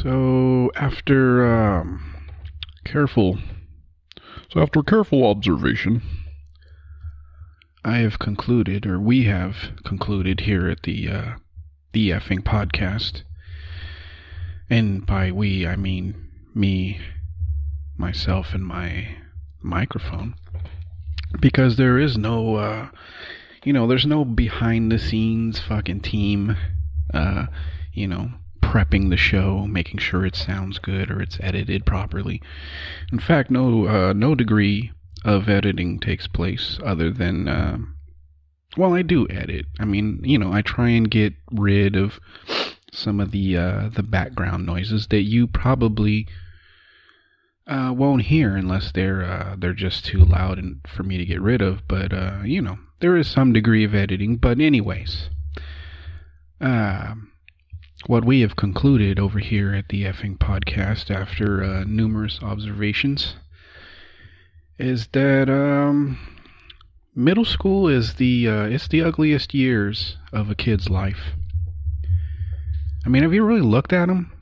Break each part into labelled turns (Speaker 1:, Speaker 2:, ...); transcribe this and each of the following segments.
Speaker 1: So careful, after careful observation, I have concluded, or we have concluded here at the effing podcast, and by we I mean me, myself, and my microphone, because there is no, there's no behind the scenes fucking team, prepping the show, making sure it sounds good or it's edited properly. In fact, no degree of editing takes place other than, I do edit. I mean, I try and get rid of some of the background noises that you probably won't hear unless they're just too loud and for me to get rid of. But there is some degree of editing. But anyways, what we have concluded over here at the effing podcast after numerous observations is that middle school is it's the ugliest years of a kid's life. I mean, have you really looked at them?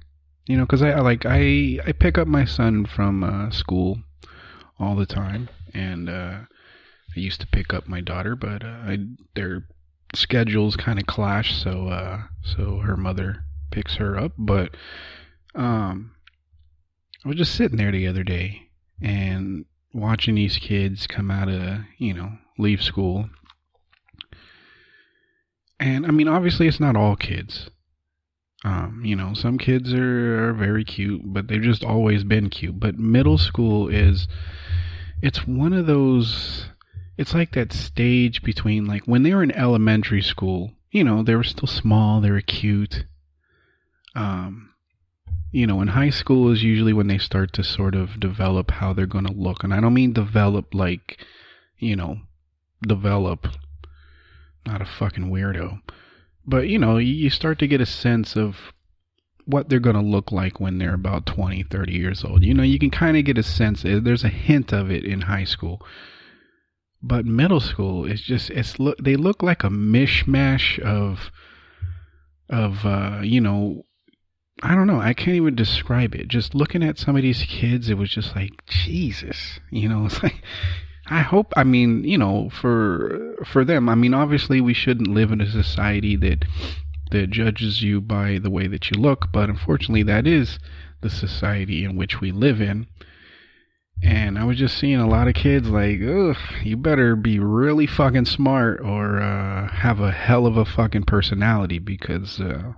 Speaker 1: Because I pick up my son from school all the time, and I used to pick up my daughter, but their schedules kind of clash, so her mother picks her up. But I was just sitting there the other day and watching these kids come out of, leave school. And I mean, obviously it's not all kids. Some kids are very cute, but they've just always been cute. But middle school it's one of those, it's like that stage between, like, when they were in elementary school, they were still small, they were cute. In high school is usually when they start to sort of develop how they're going to look. And I don't mean develop like, develop, not a fucking weirdo. But, you start to get a sense of what they're going to look like when they're about 20, 30 years old. You can kind of get a sense. There's a hint of it in high school. But middle school is just, they look like a mishmash of I don't know. I can't even describe it. Just looking at some of these kids, it was just like, Jesus. It's like, I hope, I mean, for them, I mean, obviously we shouldn't live in a society that judges you by the way that you look, but unfortunately that is the society in which we live in. And I was just seeing a lot of kids like, ugh, you better be really fucking smart or have a hell of a fucking personality because, I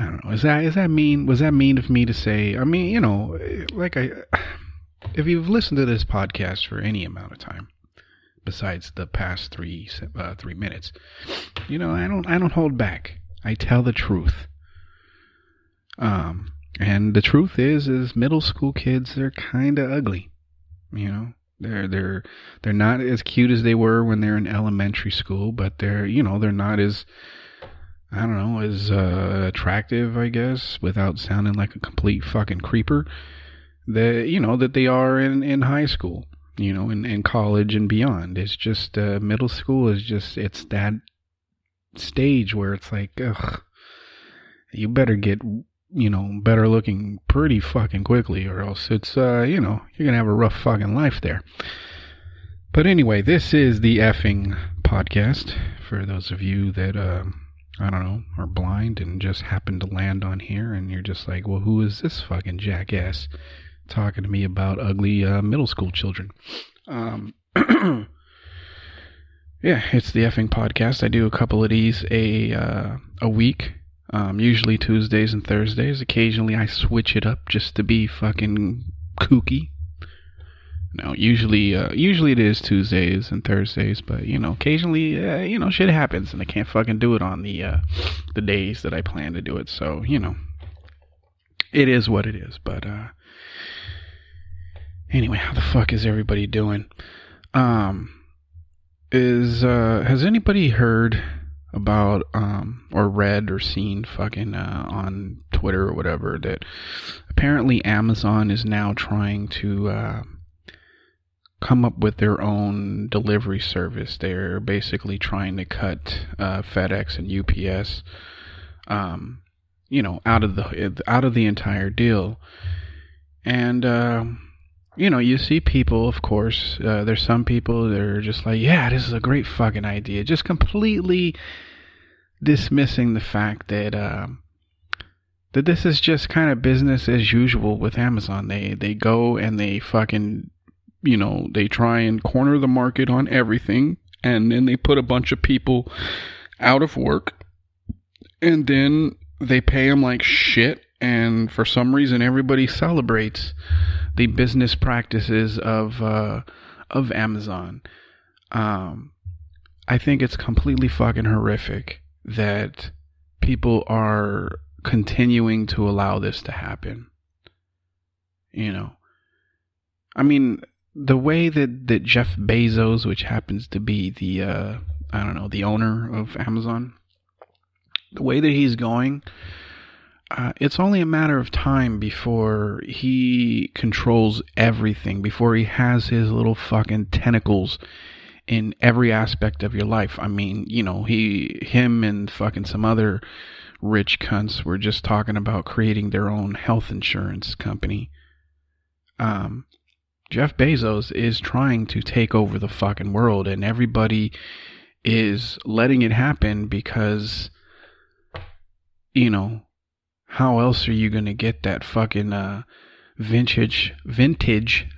Speaker 1: don't know. Is that mean? Was that mean of me to say? I mean, if you've listened to this podcast for any amount of time, besides the past 3 minutes, I don't hold back. I tell the truth. And the truth is middle school kids are kind of ugly. They're not as cute as they were when they're in elementary school, but they're not as, I don't know, as attractive, I guess, without sounding like a complete fucking creeper, that they are in high school, in college and beyond. It's just, middle school is just, it's that stage where it's like, ugh, you better get, better looking pretty fucking quickly, or else it's, you're gonna have a rough fucking life there. But anyway, this is the effing podcast, for those of you that, I don't know, are blind and just happen to land on here, and you're just like, well, who is this fucking jackass talking to me about ugly middle school children? Yeah, it's the effing podcast. I do a couple of these a week, usually Tuesdays and Thursdays. Occasionally I switch it up just to be fucking kooky. No, usually it is Tuesdays and Thursdays, but occasionally, shit happens, and I can't fucking do it on the days that I plan to do it. So it is what it is. But anyway, how the fuck is everybody doing? Has anybody heard about or read or seen fucking on Twitter or whatever that apparently Amazon is now trying to come up with their own delivery service? They're basically trying to cut FedEx and UPS out of the entire deal. And you see people, of course, there's some people that are just like, yeah, this is a great fucking idea, just completely dismissing the fact that that this is just kind of business as usual with Amazon. They go and they fucking, they try and corner the market on everything, and then they put a bunch of people out of work, and then they pay them like shit, and for some reason everybody celebrates the business practices of Amazon. I think it's completely fucking horrific that people are continuing to allow this to happen. I mean, the way that Jeff Bezos, which happens to be the the owner of Amazon, the way that he's going, it's only a matter of time before he controls everything, before he has his little fucking tentacles in every aspect of your life. I mean, him and fucking some other rich cunts were just talking about creating their own health insurance company. Jeff Bezos is trying to take over the fucking world, and everybody is letting it happen because, how else are you going to get that fucking vintage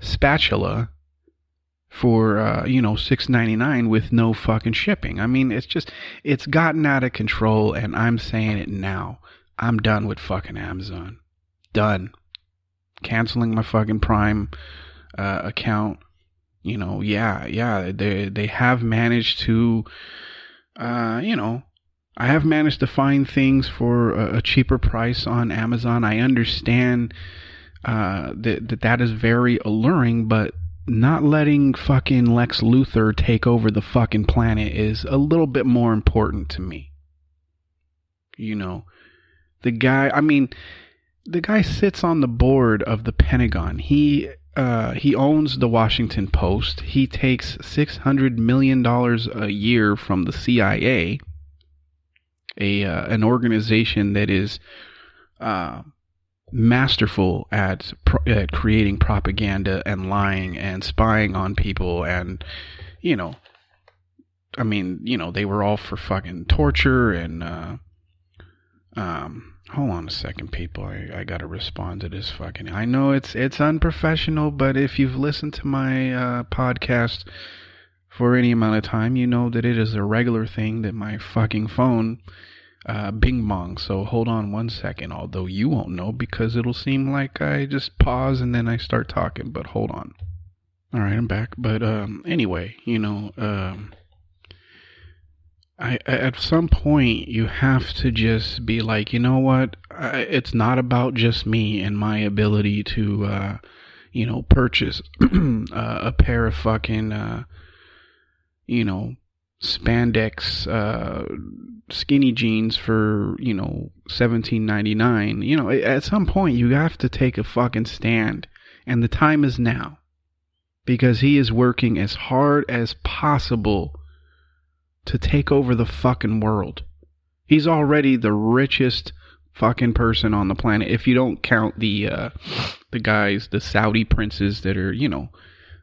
Speaker 1: spatula for $6.99 with no fucking shipping? I mean, it's gotten out of control, and I'm saying it now. I'm done with fucking Amazon. Done. Canceling my fucking Prime account. They have managed to I have managed to find things for a cheaper price on Amazon. I understand that is very alluring, but not letting fucking Lex Luthor take over the fucking planet is a little bit more important to me. The guy sits on the board of the Pentagon. He owns the Washington Post. He takes $600 million a year from the CIA, an organization that is masterful at creating propaganda and lying and spying on people. And they were all for fucking torture and hold on a second, people. I gotta respond to this fucking. I know it's unprofessional, but if you've listened to my podcast for any amount of time, you know that it is a regular thing that my fucking phone bing bong. So hold on one second, although you won't know because it'll seem like I just pause and then I start talking, but hold on. All right, I'm back. But anyway, at some point you have to just be like, you know what? It's not about just me and my ability to, purchase a pair of fucking, spandex skinny jeans for $17.99. At some point you have to take a fucking stand, and the time is now, because he is working as hard as possible to take over the fucking world. He's already the richest fucking person on the planet, if you don't count the guys, the Saudi princes that are,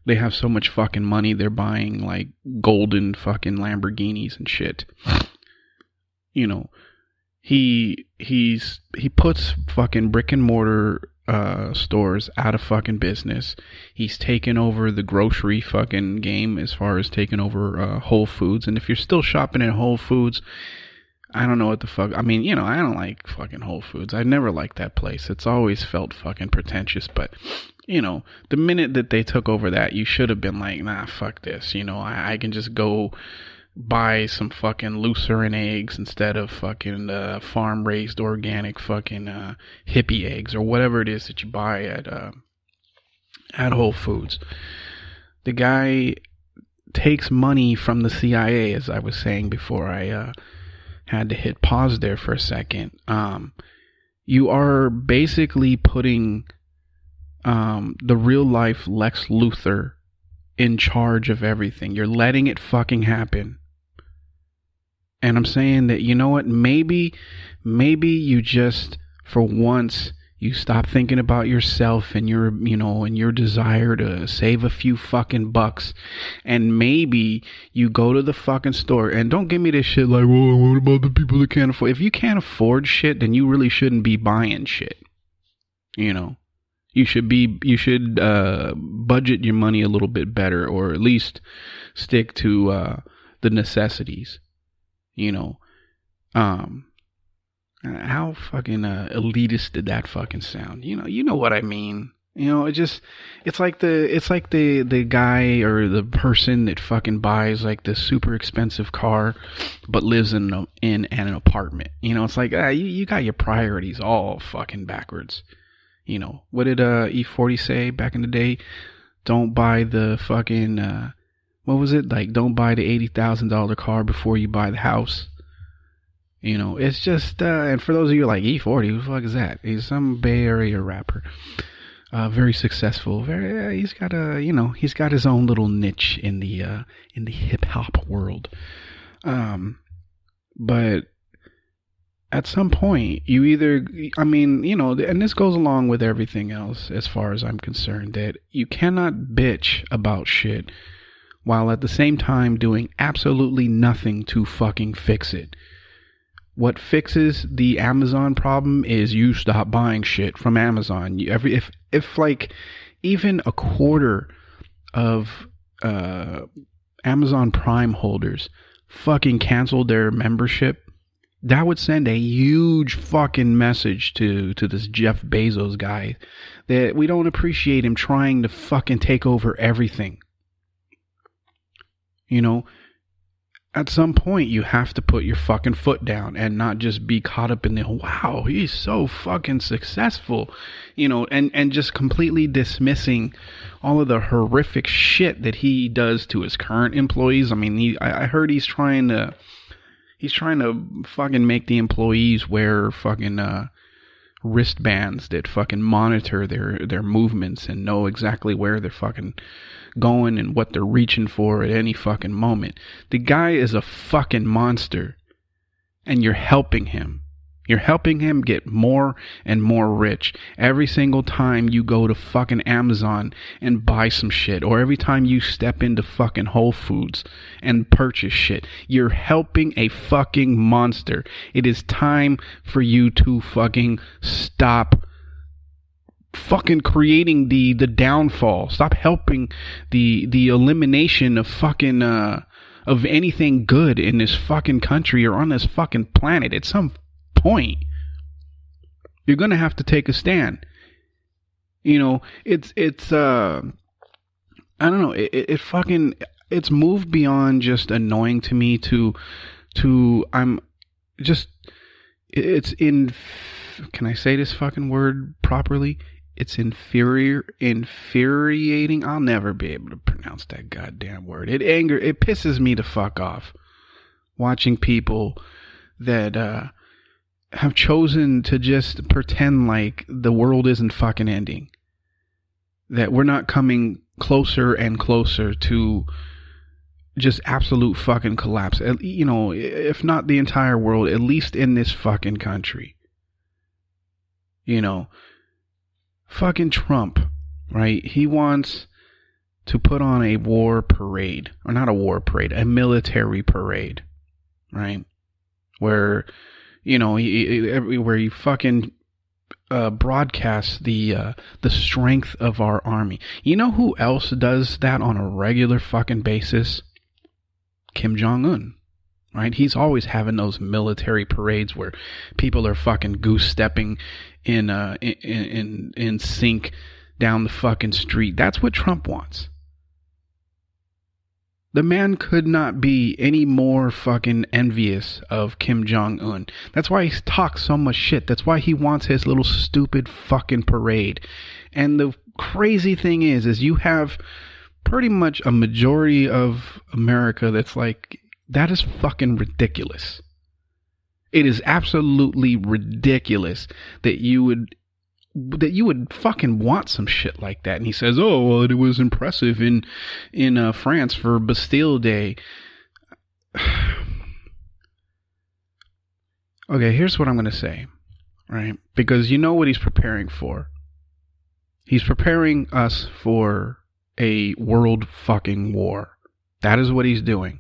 Speaker 1: they have so much fucking money they're buying like golden fucking Lamborghinis and shit. He puts fucking brick and mortar stores out of fucking business. He's taken over the grocery fucking game as far as taking over Whole Foods. And if you're still shopping at Whole Foods, I don't know what the fuck. I mean, I don't like fucking Whole Foods. I never liked that place. It's always felt fucking pretentious. But, the minute that they took over that, you should have been like, nah, fuck this. I can just go buy some fucking Lucerne eggs instead of fucking farm raised organic fucking hippie eggs or whatever it is that you buy at Whole Foods. The guy takes money from the CIA, as I was saying before I had to hit pause there for a second. You are basically putting the real life Lex Luthor in charge of everything. You're letting it fucking happen. And I'm saying that, you know what, maybe you just, for once, you stop thinking about yourself and your, and your desire to save a few fucking bucks. And maybe you go to the fucking store, and don't give me this shit like, well, what about the people that can't afford? If you can't afford shit, then you really shouldn't be buying shit. You should budget your money a little bit better, or at least stick to the necessities. How fucking elitist did that fucking sound? You know what I mean. It's like the guy or the person that fucking buys like the super expensive car, but lives in an apartment. It's like you got your priorities all fucking backwards. What did E40 say back in the day? Don't buy the fucking what was it like? Don't buy the $80,000 car before you buy the house. It's just, and for those of you like E40, who the fuck is that? He's some Bay Area rapper. Very successful. He's got he's got his own little niche in the hip hop world. But at some point, you either, and this goes along with everything else as far as I'm concerned, that you cannot bitch about shit while at the same time doing absolutely nothing to fucking fix it. What fixes the Amazon problem is you stop buying shit from Amazon. If like even a quarter of Amazon Prime holders fucking canceled their membership, that would send a huge fucking message to this Jeff Bezos guy that we don't appreciate him trying to fucking take over everything. At some point, you have to put your fucking foot down and not just be caught up in the, wow, he's so fucking successful, and just completely dismissing all of the horrific shit that he does to his current employees. I heard he's trying to fucking make the employees wear fucking wristbands that fucking monitor their movements and know exactly where they're fucking going and what they're reaching for at any fucking moment. The guy is a fucking monster, and you're helping him. You're helping him get more and more rich every single time you go to fucking Amazon and buy some shit, or every time you step into fucking Whole Foods and purchase shit. You're helping a fucking monster. It is time for you to fucking stop fucking creating the downfall. Stop helping the elimination of fucking of anything good in this fucking country or on this fucking planet. At some point, you're gonna have to take a stand. It's I don't know, it fucking, it's moved beyond just annoying to me to I'm just, it's in, can I say this fucking word properly? It's infuriating. I'll never be able to pronounce that goddamn word. It pisses me the fuck off watching people that have chosen to just pretend like the world isn't fucking ending, that we're not coming closer and closer to just absolute fucking collapse. If not the entire world, at least in this fucking country. Fucking Trump, right? He wants to put on a war parade, or not a war parade, a military parade, right? Where, where he fucking broadcasts the strength of our army. You know who else does that on a regular fucking basis? Kim Jong-un. Right? He's always having those military parades where people are fucking goose stepping in sync down the fucking street. That's what Trump wants. The man could not be any more fucking envious of Kim Jong-un. That's why he talks so much shit. That's why he wants his little stupid fucking parade. And the crazy thing is you have pretty much a majority of America that's like, that is fucking ridiculous. It is absolutely ridiculous that you would fucking want some shit like that. And he says, oh, well, it was impressive in France for Bastille Day. Okay, here's what I'm going to say, right? Because you know what he's preparing for. He's preparing us for a world fucking war. That is what he's doing.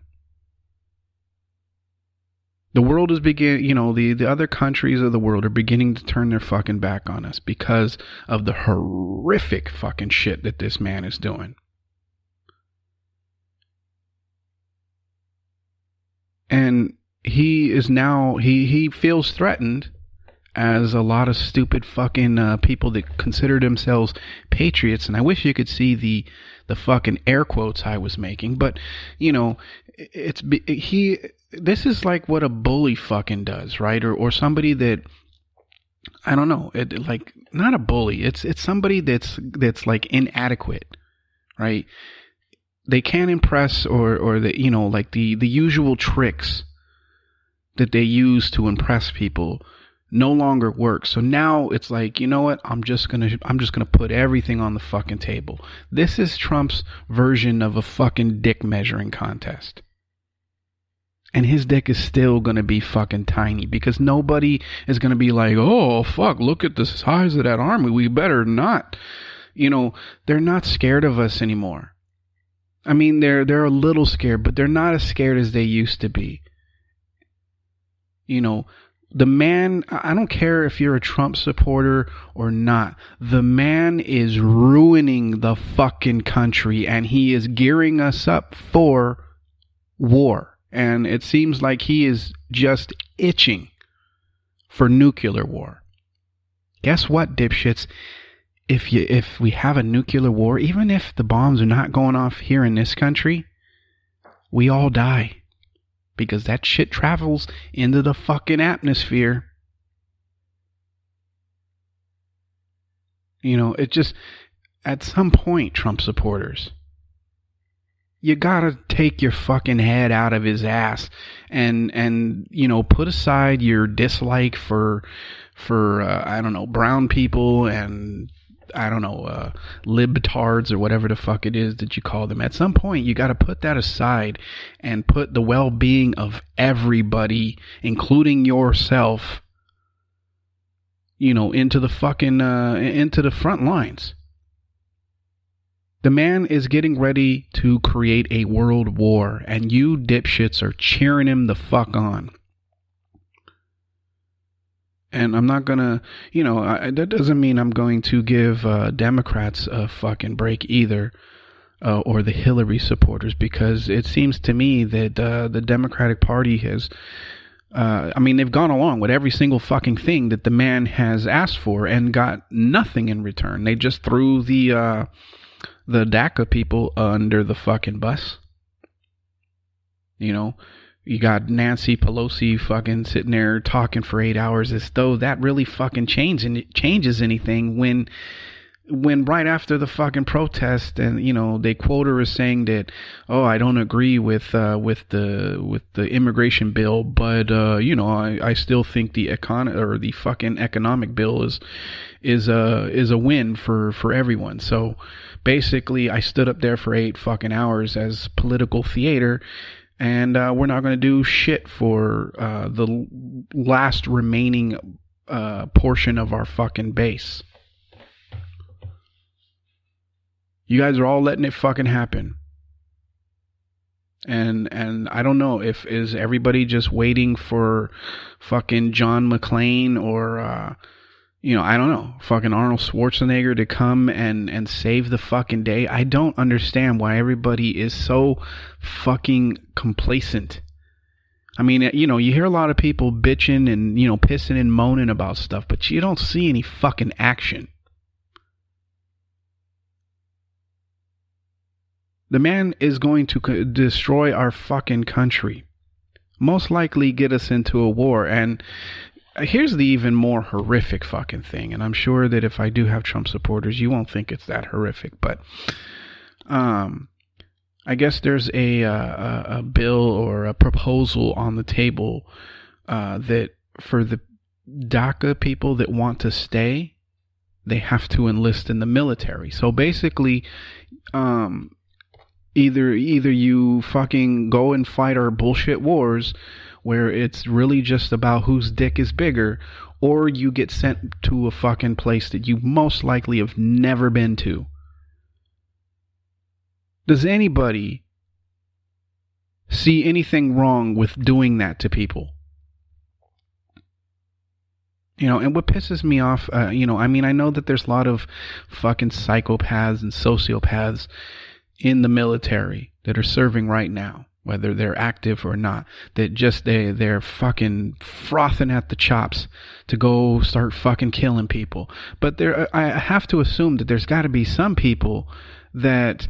Speaker 1: The world is the other countries of the world are beginning to turn their fucking back on us because of the horrific fucking shit that this man is doing. And he is now, he feels threatened, as a lot of stupid fucking people that consider themselves patriots. And I wish you could see the fucking air quotes I was making. But, this is like what a bully fucking does, right? Or somebody that, I don't know, like, not a bully. It's somebody that's like inadequate, right? They can't impress, or like the usual tricks that they use to impress people no longer work. So now it's like, you know what? I'm just gonna put everything on the fucking table. This is Trump's version of a fucking dick measuring contest. And his dick is still gonna be fucking tiny because nobody is gonna be like, oh fuck, look at the size of that army. We better not. They're not scared of us anymore. I mean, they're a little scared, but they're not as scared as they used to be. The man, I don't care if you're a Trump supporter or not, the man is ruining the fucking country and he is gearing us up for war. And it seems like he is just itching for nuclear war. Guess what, dipshits? If we have a nuclear war, even if the bombs are not going off here in this country, we all die. Because that shit travels into the fucking atmosphere. It just, at some point, Trump supporters, you gotta take your fucking head out of his ass and put aside your dislike for I don't know, brown people and I don't know, libtards or whatever the fuck it is that you call them. At some point, you got to put that aside and put the well-being of everybody, including yourself, into the fucking, into the front lines. The man is getting ready to create a world war, and you dipshits are cheering him the fuck on. And I'm not gonna, that doesn't mean I'm going to give Democrats a fucking break either, or the Hillary supporters, because it seems to me that the Democratic Party has, they've gone along with every single fucking thing that the man has asked for and got nothing in return. They just threw the DACA people under the fucking bus. You got Nancy Pelosi fucking sitting there talking for 8 hours as though that really fucking changes anything when right after the fucking protest and they quote her as saying that, oh, I don't agree with the immigration bill, but I still think the fucking economic bill is a win for everyone. So basically I stood up there for 8 fucking hours as political theater. And we're not going to do shit for the last remaining portion of our fucking base. You guys are all letting it fucking happen. And I don't know is everybody just waiting for fucking John McClane or I don't know, fucking Arnold Schwarzenegger to come and save the fucking day. I don't understand why everybody is so fucking complacent. I mean, you hear a lot of people bitching and, pissing and moaning about stuff, but you don't see any fucking action. The man is going to destroy our fucking country. Most likely get us into a war. And here's the even more horrific fucking thing, and I'm sure that if I do have Trump supporters, you won't think it's that horrific, but I guess there's a bill or a proposal on the table that for the DACA people that want to stay, they have to enlist in the military. So basically, either you fucking go and fight our bullshit wars, where it's really just about whose dick is bigger, or you get sent to a fucking place that you most likely have never been to. Does anybody see anything wrong with doing that to people? And what pisses me off, I know that there's a lot of fucking psychopaths and sociopaths in the military that are serving right now, whether they're active or not, that just they're fucking frothing at the chops to go start fucking killing people. But I have to assume that there's got to be some people that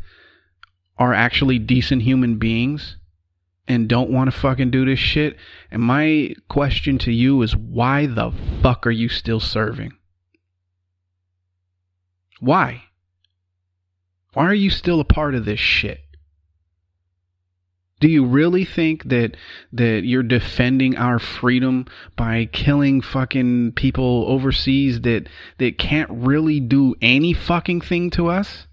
Speaker 1: are actually decent human beings and don't want to fucking do this shit. And my question to you is, why the fuck are you still serving? Why? Why are you still a part of this shit? Do you really think that you're defending our freedom by killing fucking people overseas that can't really do any fucking thing to us?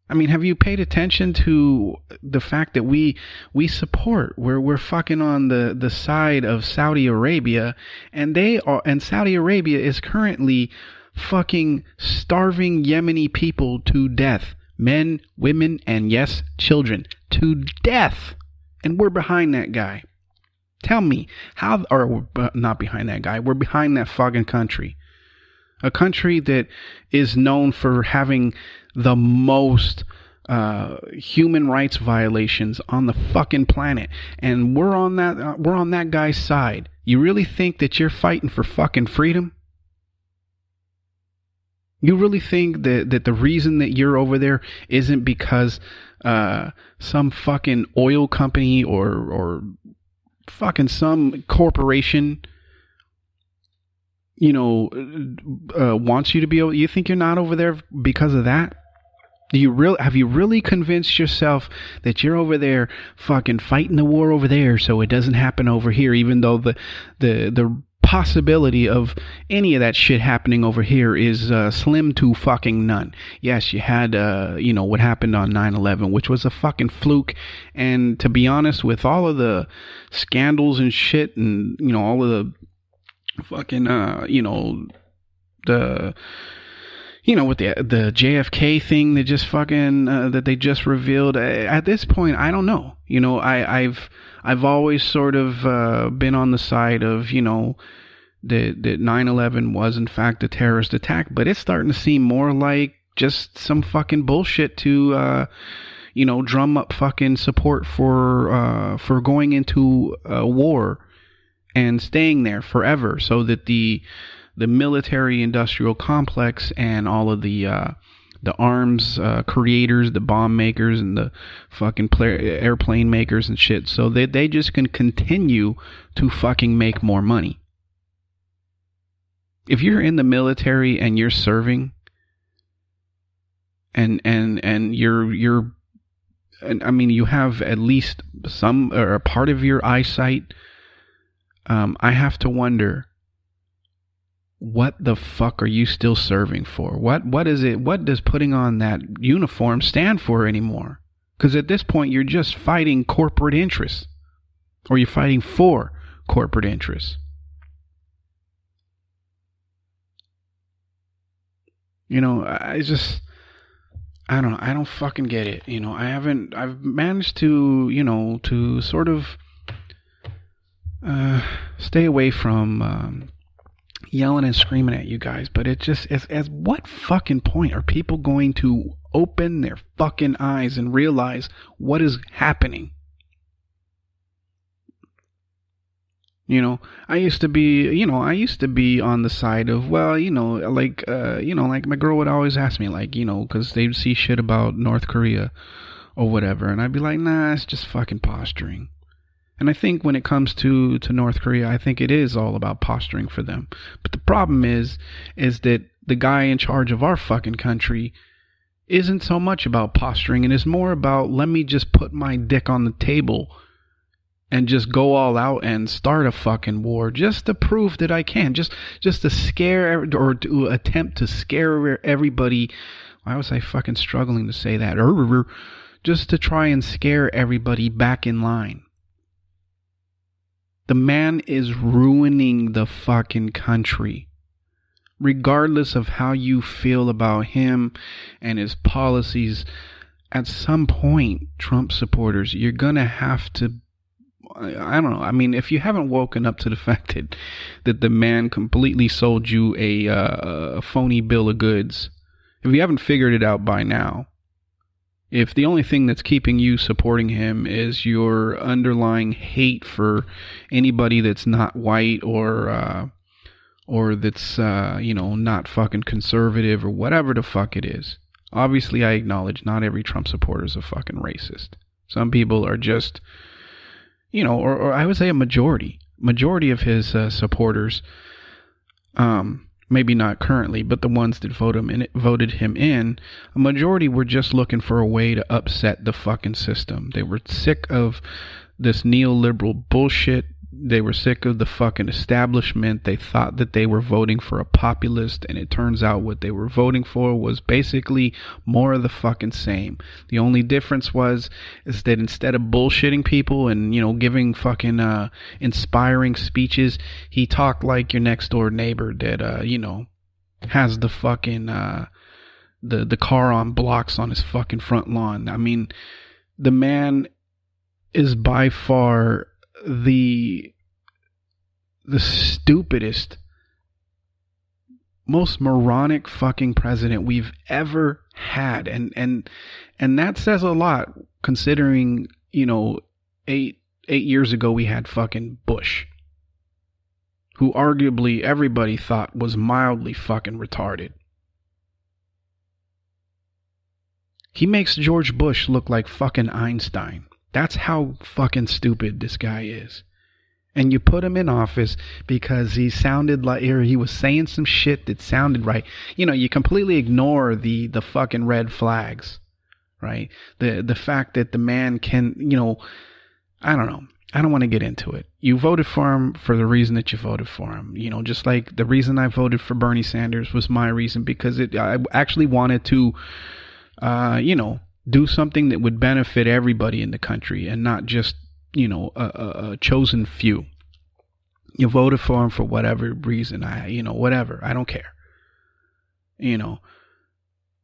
Speaker 1: I mean, have you paid attention to the fact that we support, we're fucking on the side of Saudi Arabia, and Saudi Arabia is currently fucking starving Yemeni people to death, men, women, and yes, children, to death, and we're behind that guy. Tell me how, or not behind that guy, we're behind that fucking country. A country that is known for having the most human rights violations on the fucking planet, and we're on that guy's side. You really think that you're fighting for fucking freedom? You really think that the reason that you're over there isn't because some fucking oil company or fucking some corporation wants you to be over? You think you're not over there because of that? Have you really convinced yourself that you're over there fucking fighting the war over there so it doesn't happen over here, even though the possibility of any of that shit happening over here is slim to fucking none? Yes, you had what happened on 9/11, which was a fucking fluke, and to be honest, with all of the scandals and shit, and all of the fucking with the JFK thing that just fucking that they just revealed, at this point I don't know. I've always sort of been on the side of that 9/11 was in fact a terrorist attack, but it's starting to seem more like just some fucking bullshit to drum up fucking support for going into a war and staying there forever, so that the military industrial complex and all of the arms creators, the bomb makers, and the fucking airplane makers and shit, so that they just can continue to fucking make more money. If you're in the military and you're serving, and you're I mean, you have at least some or a part of your eyesight, I have to wonder, what the fuck are you still serving for? What is it? What does putting on that uniform stand for anymore? Because at this point, you're just fighting corporate interests, or you're fighting for corporate interests. I don't fucking get it. I've managed to, to sort of stay away from yelling and screaming at you guys, but it just, as what fucking point are people going to open their fucking eyes and realize what is happening? I used to be on the side of, well, like my girl would always ask me, like, because they'd see shit about North Korea or whatever, and I'd be like, nah, it's just fucking posturing. And I think when it comes to North Korea, I think it is all about posturing for them. But the problem is that the guy in charge of our fucking country isn't so much about posturing, and is more about, let me just put my dick on the table and just go all out and start a fucking war, just to prove that I can, just to scare, or to attempt to scare everybody. Why was I fucking struggling to say that? just to try and scare everybody back in line. The man is ruining the fucking country. Regardless of how you feel about him and his policies, at some point, Trump supporters, you're going to have to, I don't know. I mean, if you haven't woken up to the fact that the man completely sold you a phony bill of goods, if you haven't figured it out by now, if the only thing that's keeping you supporting him is your underlying hate for anybody that's not white or that's, not fucking conservative or whatever the fuck it is. Obviously, I acknowledge not every Trump supporter is a fucking racist. Some people are just, or I would say a majority of his supporters, maybe not currently, but the ones that voted him in, a majority were just looking for a way to upset the fucking system. They were sick of this neoliberal bullshit. They were sick of the fucking establishment. They thought that they were voting for a populist, and it turns out what they were voting for was basically more of the fucking same. The only difference is that instead of bullshitting people and, giving fucking inspiring speeches, he talked like your next door neighbor that, has the fucking the car on blocks on his fucking front lawn. I mean, the man is by far the stupidest, most moronic fucking president we've ever had, and that says a lot considering 8 years ago we had fucking Bush, who arguably everybody thought was mildly fucking retarded. He makes George Bush look like fucking Einstein. That's how fucking stupid this guy is. And you put him in office because he sounded like, or he was saying some shit that sounded right. You completely ignore the fucking red flags, right? The fact that the man can, I don't know. I don't want to get into it. You voted for him for the reason that you voted for him. Just like the reason I voted for Bernie Sanders was my reason, because I actually wanted to, do something that would benefit everybody in the country and not just, a chosen few. You voted for him for whatever reason. Whatever. I don't care.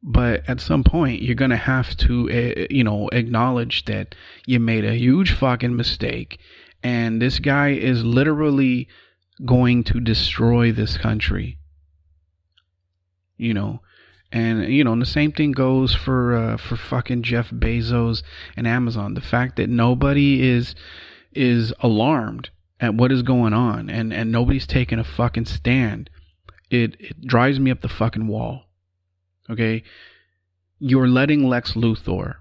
Speaker 1: But at some point, you're going to have to, acknowledge that you made a huge fucking mistake. And this guy is literally going to destroy this country. And, and the same thing goes for fucking Jeff Bezos and Amazon. The fact that nobody is alarmed at what is going on and nobody's taking a fucking stand. It drives me up the fucking wall. Okay? You're letting Lex Luthor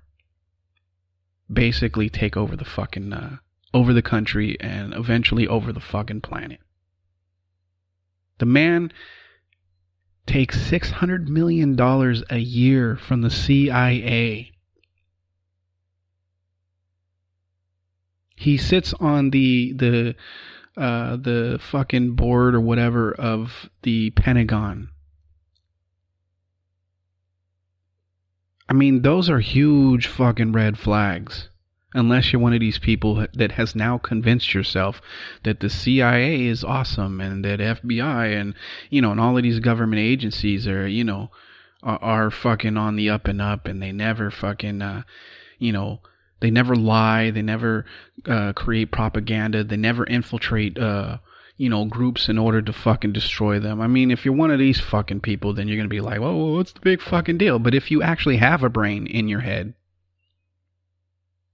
Speaker 1: basically take over the fucking, over the country and eventually over the fucking planet. The man takes $600 million a year from the CIA. He sits on the fucking board or whatever of the Pentagon. I mean, those are huge fucking red flags. Unless you're one of these people that has now convinced yourself that the CIA is awesome and that FBI and, and all of these government agencies are, are fucking on the up and up, and they never fucking, they never lie. They never create propaganda. They never infiltrate, groups in order to fucking destroy them. I mean, if you're one of these fucking people, then you're going to be like, well, what's the big fucking deal? But if you actually have a brain in your head,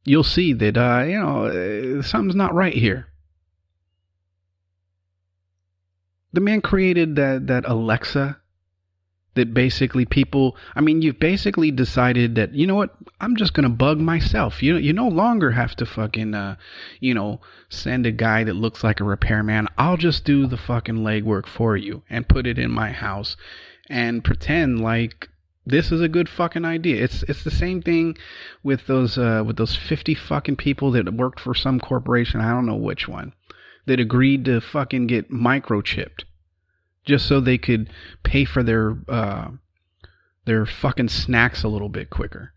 Speaker 1: you'll see that, something's not right here. The man created that Alexa that basically people, you've basically decided that, you know what, I'm just going to bug myself. You no longer have to fucking, send a guy that looks like a repairman. I'll just do the fucking legwork for you and put it in my house and pretend like this is a good fucking idea. It's the same thing with those 50 fucking people that worked for some corporation, I don't know which one, that agreed to fucking get microchipped just so they could pay for their fucking snacks a little bit quicker.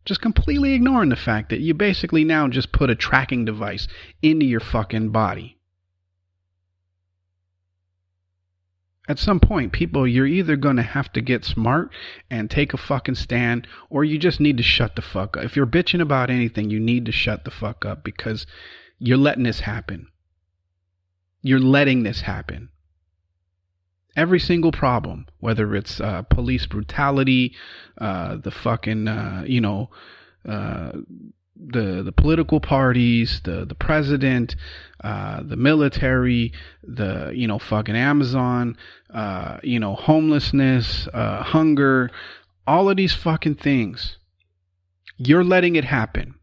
Speaker 1: Just completely ignoring the fact that you basically now just put a tracking device into your fucking body. At some point, people, you're either going to have to get smart and take a fucking stand, or you just need to shut the fuck up. If you're bitching about anything, you need to shut the fuck up, because you're letting this happen. You're letting this happen. Every single problem, whether it's police brutality, the fucking, the political parties, the president, the military, the, fucking Amazon, homelessness, hunger, all of these fucking things. You're letting it happen.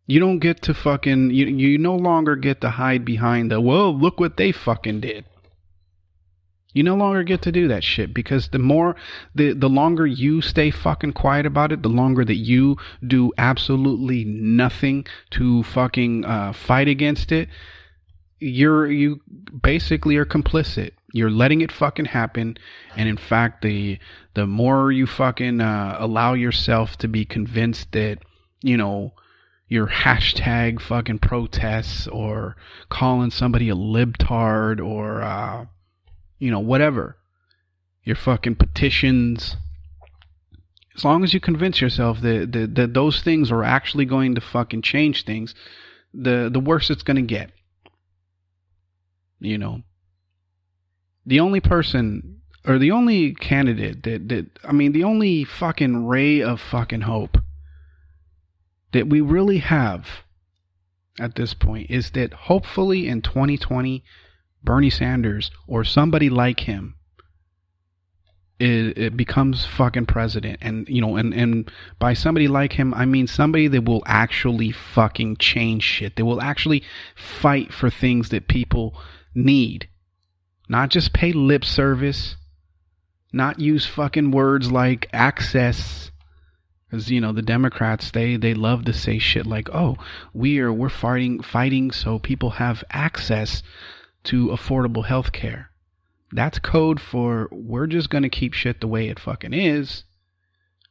Speaker 1: You don't get to fucking, you no longer get to hide behind the, well, look what they fucking did. You no longer get to do that shit, because the longer you stay fucking quiet about it, the longer that you do absolutely nothing to fucking fight against it, you basically are complicit. You're letting it fucking happen. And in fact, the more you fucking allow yourself to be convinced that, your hashtag fucking protests, or calling somebody a libtard, or whatever, your fucking petitions, as long as you convince yourself that those things are actually going to fucking change things, the worse it's going to get. The only person, or the only candidate the only fucking ray of fucking hope that we really have at this point is that hopefully in 2020, Bernie Sanders or somebody like him it becomes fucking president. And and by somebody like him, I mean somebody that will actually fucking change shit. They will actually fight for things that people need, not just pay lip service, not use fucking words like access. Because the Democrats, they love to say shit like, oh, we're fighting so people have access to affordable health care. That's code for, we're just going to keep shit the way it fucking is,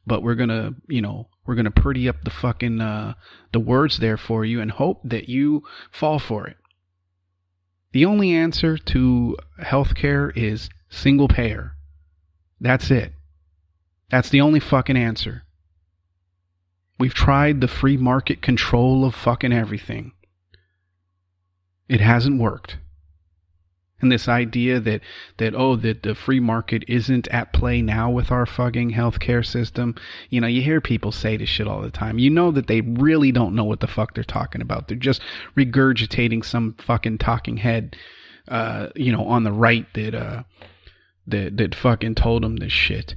Speaker 1: but we're going to pretty up the fucking the words there for you and hope that you fall for it. The only answer to health care is single payer. That's it. That's the only fucking answer. We've tried the free market control of fucking everything. It hasn't worked. And this idea that the free market isn't at play now with our fucking healthcare system. You hear people say this shit all the time. You know that they really don't know what the fuck they're talking about. They're just regurgitating some fucking talking head, on the right that fucking told them this shit.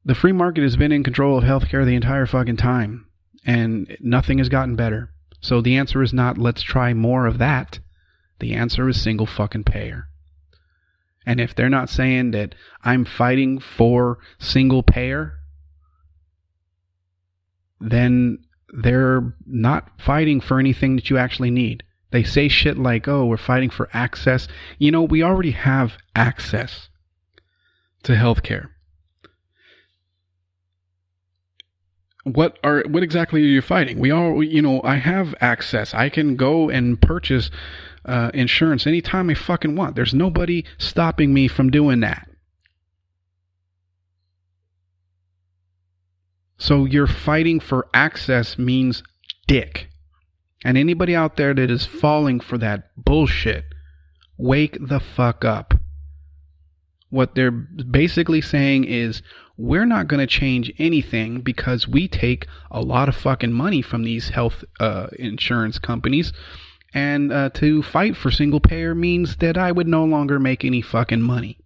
Speaker 1: The free market has been in control of healthcare the entire fucking time, and nothing has gotten better. So the answer is not, let's try more of that. The answer is single fucking payer. And if they're not saying that I'm fighting for single payer, then they're not fighting for anything that you actually need. They say shit like, oh, we're fighting for access. We already have access to healthcare. What exactly are you fighting? I have access. I can go and purchase insurance anytime I fucking want. There's nobody stopping me from doing that. So you're fighting for access means dick. And anybody out there that is falling for that bullshit, wake the fuck up. What they're basically saying is, we're not going to change anything because we take a lot of fucking money from these health insurance companies. And to fight for single payer means that I would no longer make any fucking money.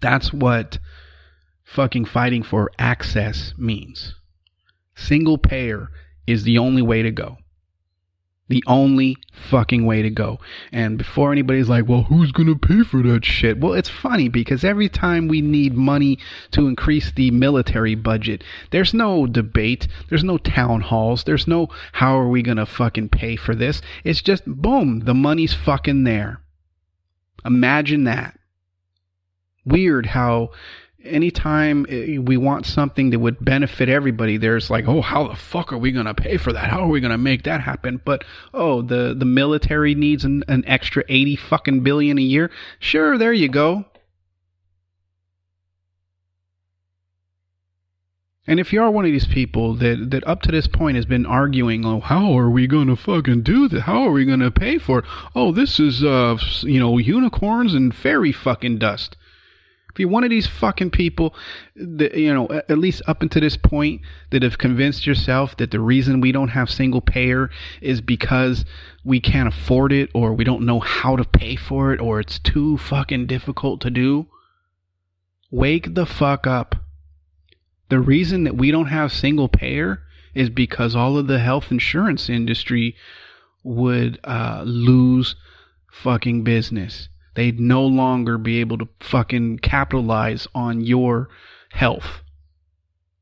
Speaker 1: That's what fucking fighting for access means. Single payer is the only way to go. The only fucking way to go. And before anybody's like, well, who's going to pay for that shit? Well, it's funny because every time we need money to increase the military budget, there's no debate. There's no town halls. There's no, how are we going to fucking pay for this? It's just, boom, the money's fucking there. Imagine that. Weird how anytime we want something that would benefit everybody, there's like, oh, how the fuck are we going to pay for that? How are we going to make that happen? But, oh, the military needs an extra 80 fucking billion a year. Sure, there you go. And if you are one of these people that up to this point has been arguing, oh, how are we going to fucking do this? How are we going to pay for it? Oh, this is, unicorns and fairy fucking dust. If you're one of these fucking people that, at least up until this point, that have convinced yourself that the reason we don't have single payer is because we can't afford it, or we don't know how to pay for it, or it's too fucking difficult to do, wake the fuck up. The reason that we don't have single payer is because all of the health insurance industry would lose fucking business. They'd no longer be able to fucking capitalize on your health.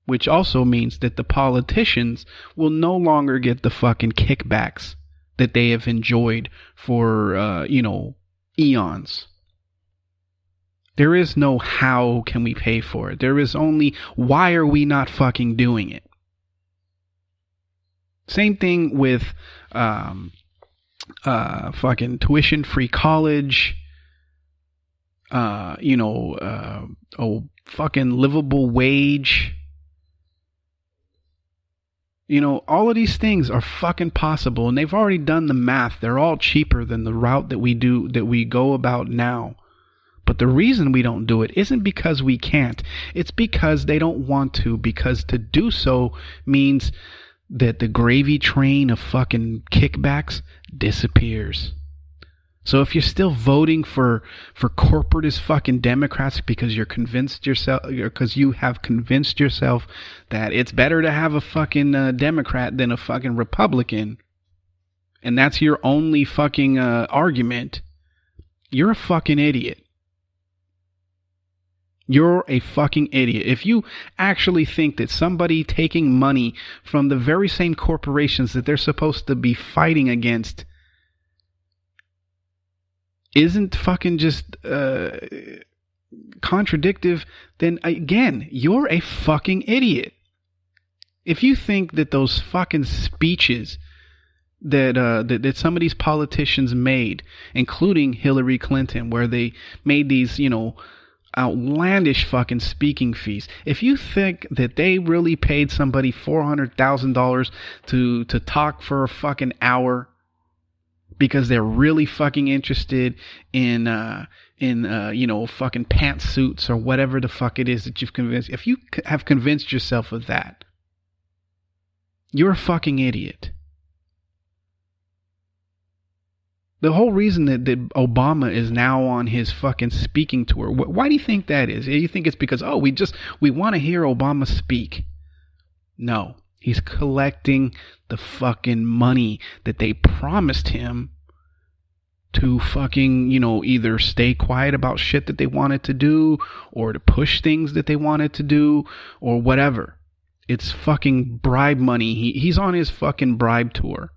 Speaker 1: Which also means that the politicians will no longer get the fucking kickbacks that they have enjoyed for, eons. There is no how can we pay for it. There is only why are we not fucking doing it. Same thing with fucking tuition-free college. Fucking livable wage. All of these things are fucking possible, and they've already done the math. They're all cheaper than the route that we go about now. But the reason we don't do it isn't because we can't. It's because they don't want to, because to do so means that the gravy train of fucking kickbacks disappears. So if you're still voting for corporatist fucking Democrats because you have convinced yourself that it's better to have a fucking Democrat than a fucking Republican, and that's your only fucking argument, you're a fucking idiot. You're a fucking idiot. If you actually think that somebody taking money from the very same corporations that they're supposed to be fighting against isn't fucking just contradictive, then again, you're a fucking idiot. If you think that those fucking speeches that some of these politicians made, including Hillary Clinton, where they made these, outlandish fucking speaking fees. If you think that they really paid somebody $400,000 to talk for a fucking hour because they're really fucking interested in fucking pantsuits or whatever the fuck it is that you've convinced, if you have convinced yourself of that, you're a fucking idiot. The whole reason that Obama is now on his fucking speaking tour, why do you think that is? You think it's because, we want to hear Obama speak? No, he's collecting the fucking money that they promised him to fucking, either stay quiet about shit that they wanted to do, or to push things that they wanted to do, or whatever. It's fucking bribe money. He's on his fucking bribe tour.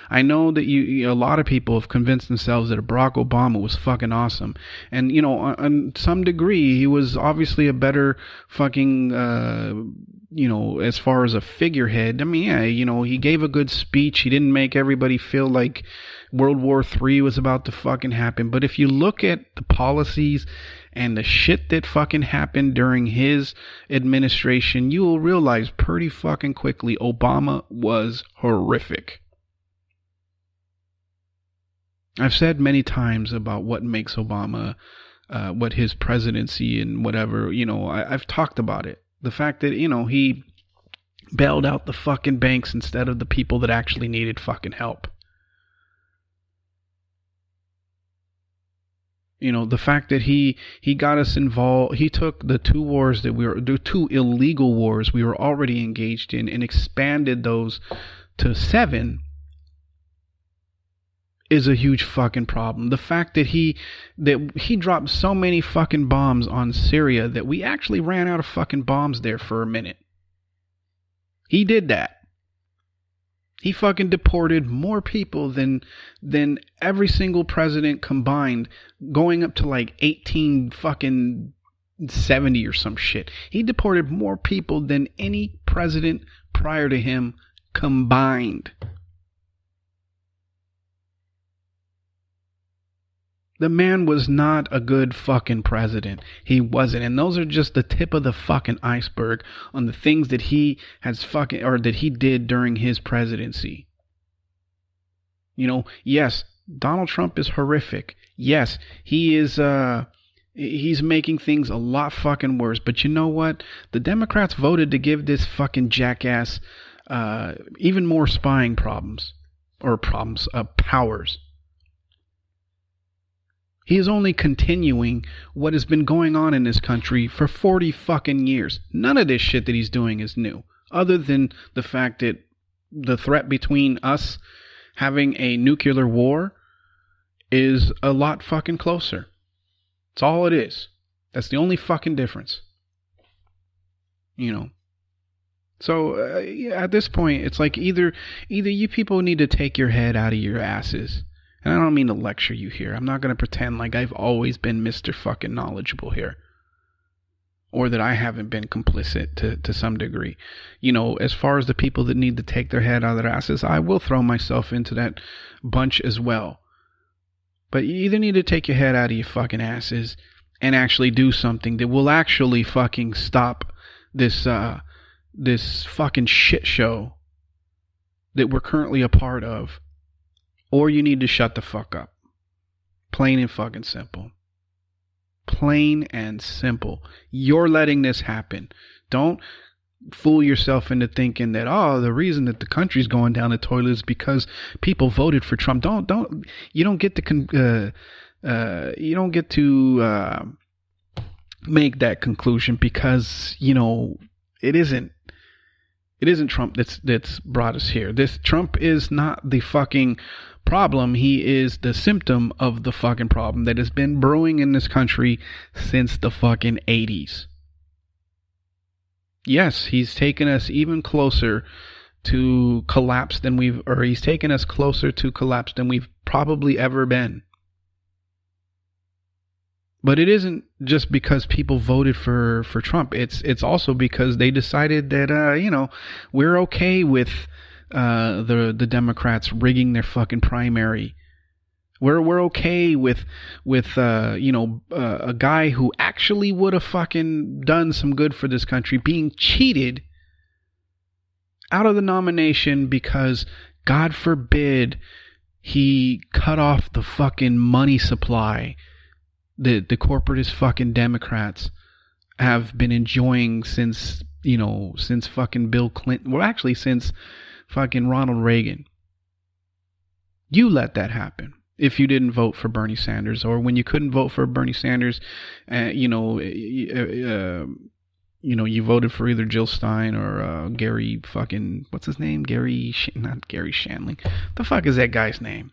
Speaker 1: I know that a lot of people have convinced themselves that Barack Obama was fucking awesome. And, on some degree, he was obviously a better fucking, as far as a figurehead. I mean, yeah, he gave a good speech. He didn't make everybody feel like World War III was about to fucking happen. But if you look at the policies and the shit that fucking happened during his administration, you will realize pretty fucking quickly Obama was horrific. I've said many times about what makes Obama, what his presidency and whatever, I've talked about it. The fact that, he bailed out the fucking banks instead of the people that actually needed fucking help. The fact that he got us involved, he took the two illegal wars we were already engaged in and expanded those to 7. Is a huge fucking problem. The fact that he dropped so many fucking bombs on Syria that we actually ran out of fucking bombs there for a minute. He did that. He fucking deported more people than every single president combined, going up to like 18 fucking 70 or some shit. He deported more people than any president prior to him combined. The man was not a good fucking president. He wasn't. And those are just the tip of the fucking iceberg on the things that he has fucking, or that he did during his presidency. You know, yes, Donald Trump is horrific. Yes, he is, he's making things a lot fucking worse. But you know what? The Democrats voted to give this fucking jackass, even more spying powers. He is only continuing what has been going on in this country for 40 fucking years. None of this shit that he's doing is new, other than the fact that the threat between us having a nuclear war is a lot fucking closer. That's all it is. That's the only fucking difference. You know. So at this point, it's like either you people need to take your head out of your asses. And I don't mean to lecture you here. I'm not going to pretend like I've always been Mr. fucking knowledgeable here. Or that I haven't been complicit to some degree. You know, as far as the people that need to take their head out of their asses, I will throw myself into that bunch as well. But you either need to take your head out of your fucking asses and actually do something that will actually fucking stop this fucking shit show that we're currently a part of. Or you need to shut the fuck up. Plain and fucking simple. Plain and simple. You're letting this happen. Don't fool yourself into thinking that, oh, the reason that the country's going down the toilet is because people voted for Trump. You don't get to make that conclusion, because, you know, it isn't Trump that's brought us here. This Trump is not the fucking problem. He is the symptom of the fucking problem that has been brewing in this country since the fucking 80s. Yes, he's taken us even closer to collapse than he's taken us closer to collapse than we've probably ever been. But it isn't just because people voted for Trump. It's also because they decided that, you know, we're okay with the Democrats rigging their fucking primary. We're okay with you know, a guy who actually would have fucking done some good for this country being cheated out of the nomination because, God forbid, he cut off the fucking money supply the corporatist fucking Democrats have been enjoying since fucking Bill Clinton. Well, actually, since fucking Ronald Reagan. You let that happen if you didn't vote for Bernie Sanders, or when you couldn't vote for Bernie Sanders, you voted for either Jill Stein or Gary fucking, what's his name? Not Gary Shandling. The fuck is that guy's name?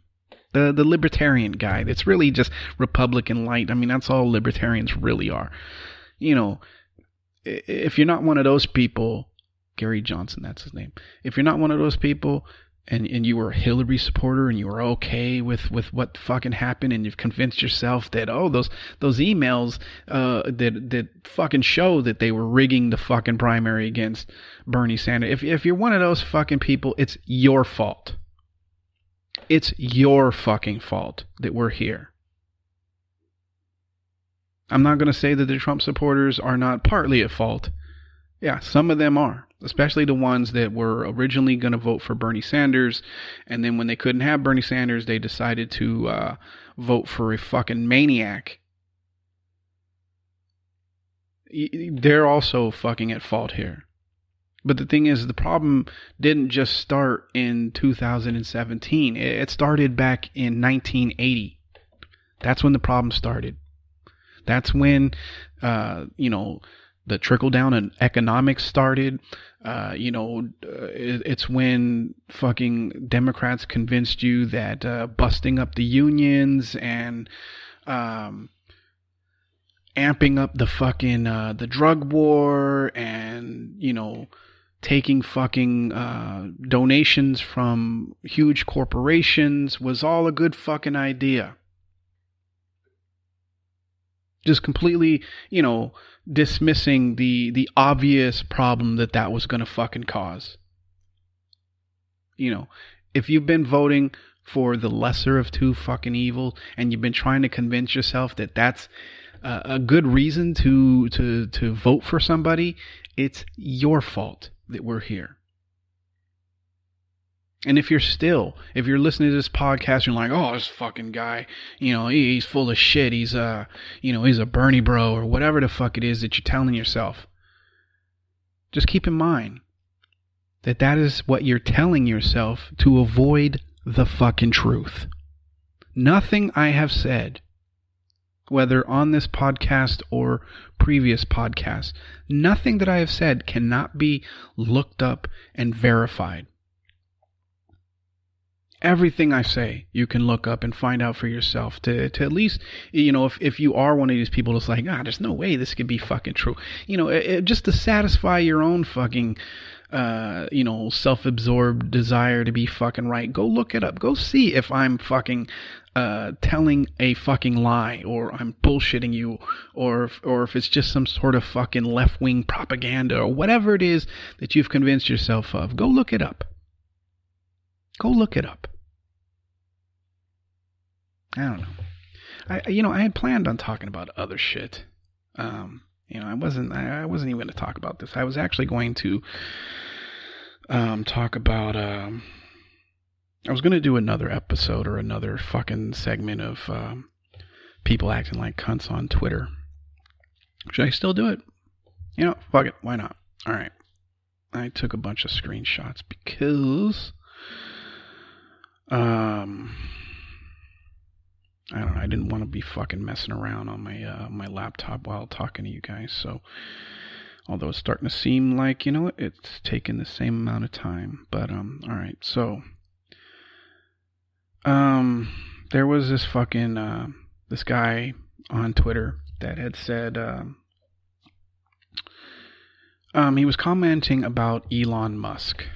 Speaker 1: The libertarian guy that's really just Republican light. I mean, that's all libertarians really are. You know, if you're not one of those people, Gary Johnson, that's his name. If you're not one of those people and you were a Hillary supporter and you were okay with what fucking happened, and you've convinced yourself that, oh, those emails that fucking show that they were rigging the fucking primary against Bernie Sanders. If you're one of those fucking people, it's your fault. It's your fucking fault that we're here. I'm not going to say that the Trump supporters are not partly at fault. Yeah, some of them are, especially the ones that were originally going to vote for Bernie Sanders, and then when they couldn't have Bernie Sanders, they decided to vote for a fucking maniac. They're also fucking at fault here. But the thing is, the problem didn't just start in 2017. It started back in 1980. That's when the problem started. That's when, the trickle-down in economics started. It's when fucking Democrats convinced you that busting up the unions and amping up the fucking the drug war and, taking fucking donations from huge corporations was all a good fucking idea. Just completely, dismissing the obvious problem that was going to fucking cause. If you've been voting for the lesser of two fucking evils and you've been trying to convince yourself that that's a good reason to vote for somebody, it's your fault that we're here. And if you're listening to this podcast and you're like, oh, this fucking guy, he's full of shit. He's he's a Bernie bro or whatever the fuck it is that you're telling yourself. Just keep in mind that is what you're telling yourself to avoid the fucking truth. Nothing I have said, whether on this podcast or previous podcasts, nothing that I have said cannot be looked up and verified. Everything I say, you can look up and find out for yourself to at least, if you are one of these people that's like, there's no way this could be fucking true. Just to satisfy your own fucking, self-absorbed desire to be fucking right. Go look it up. Go see if I'm fucking telling a fucking lie, or I'm bullshitting you, or if it's just some sort of fucking left-wing propaganda, or whatever it is that you've convinced yourself of. Go look it up. Go look it up. I don't know. I had planned on talking about other shit. I wasn't even going to talk about this. I was actually going to talk about. I was going to do another episode or another fucking segment of people acting like cunts on Twitter. Should I still do it? Fuck it. Why not? All right. I took a bunch of screenshots because. I don't know. I didn't want to be fucking messing around on my laptop while talking to you guys. So, although it's starting to seem like, it's taking the same amount of time. But, all right. So, there was this fucking, this guy on Twitter that had said, he was commenting about Elon Musk.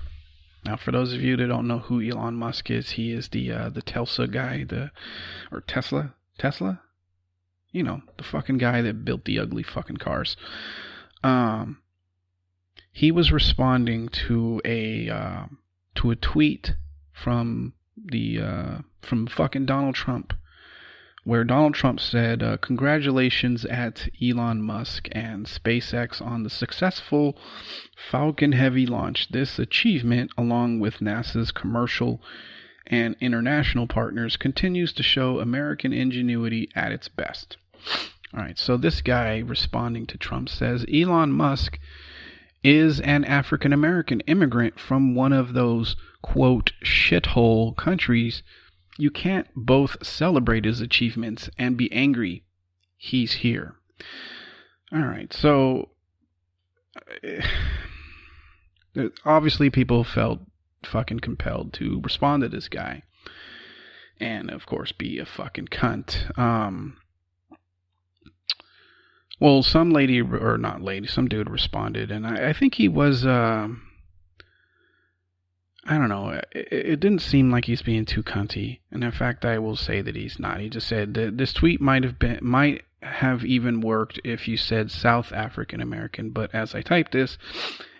Speaker 1: Now, for those of you that don't know who Elon Musk is, he is the Tesla guy, or Tesla, the fucking guy that built the ugly fucking cars. He was responding to a tweet from fucking Donald Trump, where Donald Trump said, congratulations at Elon Musk and SpaceX on the successful Falcon Heavy launch. This achievement, along with NASA's commercial and international partners, continues to show American ingenuity at its best. All right, so this guy responding to Trump says, Elon Musk is an African-American immigrant from one of those, quote, shithole countries. You can't both celebrate his achievements and be angry he's here. All right, so obviously people felt fucking compelled to respond to this guy and, of course, be a fucking cunt. Well, some dude responded, and I think he was... I don't know. It didn't seem like he's being too cunty, and in fact, I will say that he's not. He just said that this tweet might have even worked if you said South African American, but as I type this,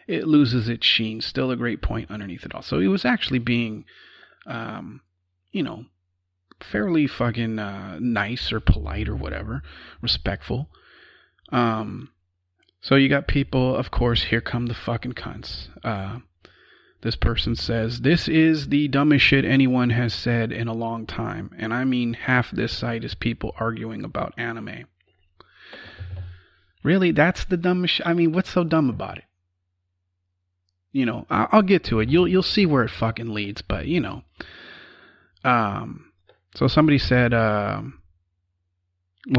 Speaker 1: it loses its sheen. Still a great point underneath it all. So he was actually being, fairly fucking nice or polite or whatever, respectful. So you got people, of course. Here come the fucking cunts. This person says, this is the dumbest shit anyone has said in a long time. And I mean, half this site is people arguing about anime. Really? That's the dumbest shit? I mean, what's so dumb about it? I'll get to it. You'll see where it fucking leads. But, so somebody said,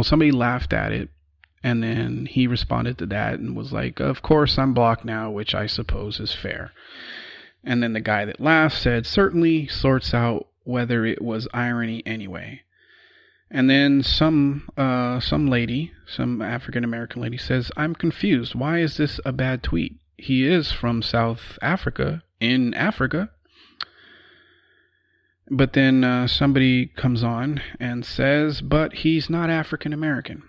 Speaker 1: somebody laughed at it. And then he responded to that and was like, of course I'm blocked now, which I suppose is fair. And then the guy that laughed said, certainly sorts out whether it was irony anyway. And then some lady, some African-American lady says, I'm confused. Why is this a bad tweet? he is from South Africa, in Africa. But then somebody comes on and says, but he's not African American.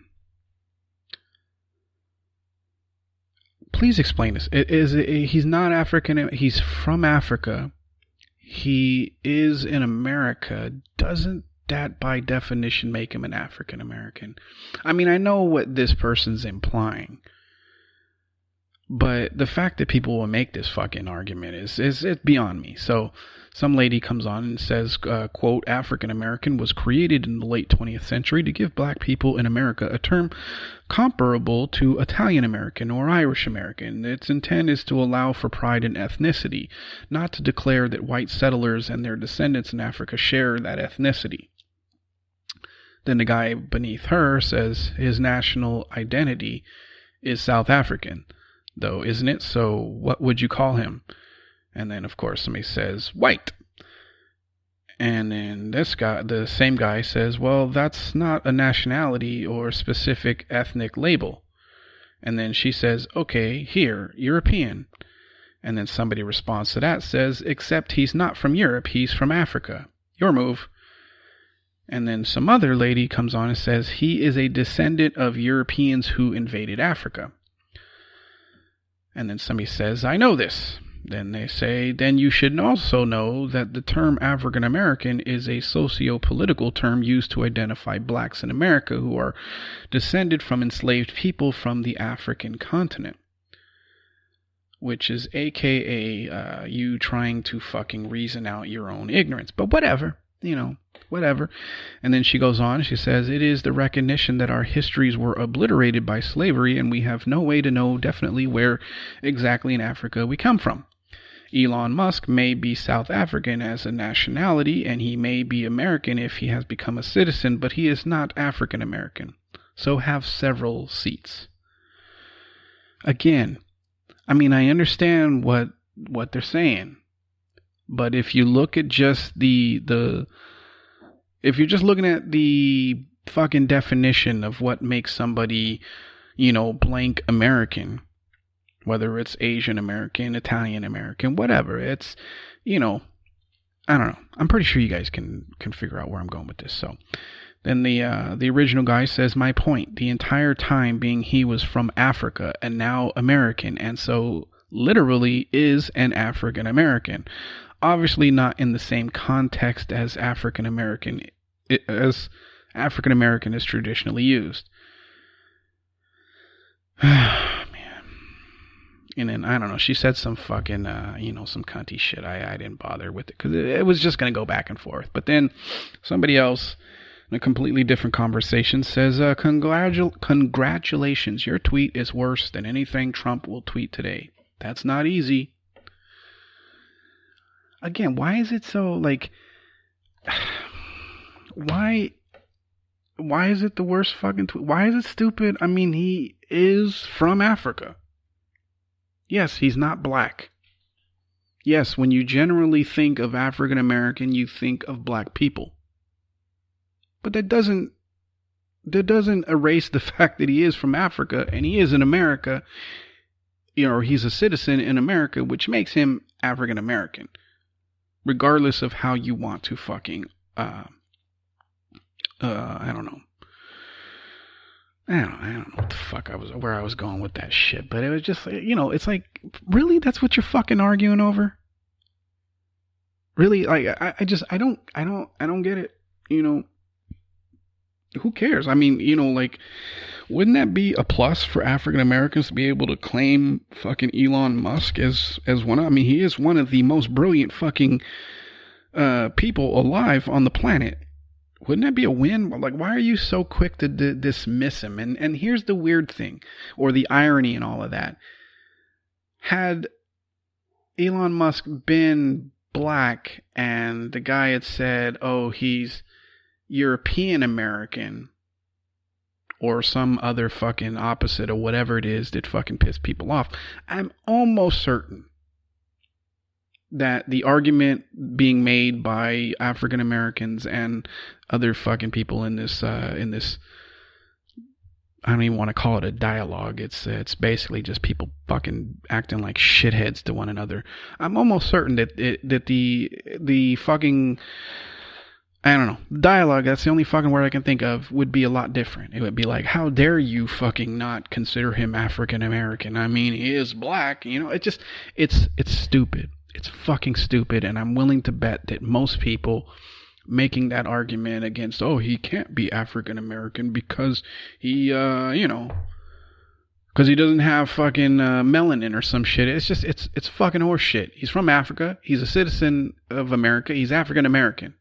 Speaker 1: Please explain this. He's not African. He's from Africa. He is in America. Doesn't that by definition make him an African American? I mean, I know what this person's implying. But the fact that people will make this fucking argument is beyond me. So some lady comes on and says, quote, African American was created in the late 20th century to give black people in America a term comparable to Italian American or Irish American. Its intent is to allow for pride in ethnicity, not to declare that white settlers and their descendants in Africa share that ethnicity. Then the guy beneath her says his national identity is South African, though, isn't it? So what would you call him? And then, of course, somebody says white. And then this guy, the same guy, says, well, that's not a nationality or specific ethnic label. And then she says, okay, here, European. And then somebody responds to that, says, except he's not from Europe, he's from Africa. Your move. And then some other lady comes on and says, he is a descendant of Europeans who invaded Africa. And then somebody says, I know this. Then they say, then you should also know that the term African American is a socio-political term used to identify blacks in America who are descended from enslaved people from the African continent. Which is AKA you trying to fucking reason out your own ignorance. But whatever, whatever. And then she goes on, she says, it is the recognition that our histories were obliterated by slavery and we have no way to know definitely where exactly in Africa we come from. Elon Musk may be South African as a nationality and he may be American if he has become a citizen, but he is not African American. So have several seats. Again, I mean, I understand what they're saying, but if you look at just if you're just looking at the fucking definition of what makes somebody, blank American, whether it's Asian American, Italian American, whatever, it's, I don't know. I'm pretty sure you guys can figure out where I'm going with this. So then the original guy says, my point, the entire time being he was from Africa and now American, and so literally is an African American. Obviously not in the same context as African American is traditionally used. Man. And then, I don't know, she said some fucking, some cunty shit. I didn't bother with it because it was just going to go back and forth. But then somebody else in a completely different conversation says, congratulations, your tweet is worse than anything Trump will tweet today. That's not easy. Again, why is it so, why is it the worst fucking tweet? Why is it stupid? I mean, he is from Africa. Yes, he's not black. Yes, when you generally think of African American, you think of black people. But that doesn't erase the fact that he is from Africa and he is in America, he's a citizen in America, which makes him African American. Regardless of how you want to fucking, I don't know what the fuck where I was going with that shit, but it was just, it's like, really, that's what you're fucking arguing over? Really? Like, I don't get it, who cares? I mean, wouldn't that be a plus for African Americans to be able to claim fucking Elon Musk as one? I mean, he is one of the most brilliant fucking people alive on the planet. Wouldn't that be a win? Like, why are you so quick to dismiss him? And here's the weird thing, or the irony in all of that. Had Elon Musk been black and the guy had said, oh, he's European American, or some other fucking opposite, or whatever it is that fucking piss people off, I'm almost certain that the argument being made by African Americans and other fucking people in this I don't even want to call it a dialogue. It's basically just people fucking acting like shitheads to one another. I'm almost certain that the fucking, I don't know, dialogue, that's the only fucking word I can think of, would be a lot different. It would be like, how dare you fucking not consider him African American? I mean, he is black, you know. It's stupid. It's fucking stupid, and I'm willing to bet that most people making that argument against, oh, he can't be African American because he, because he doesn't have fucking melanin or some shit. It's just, it's fucking horse shit. He's from Africa. He's a citizen of America. He's African American.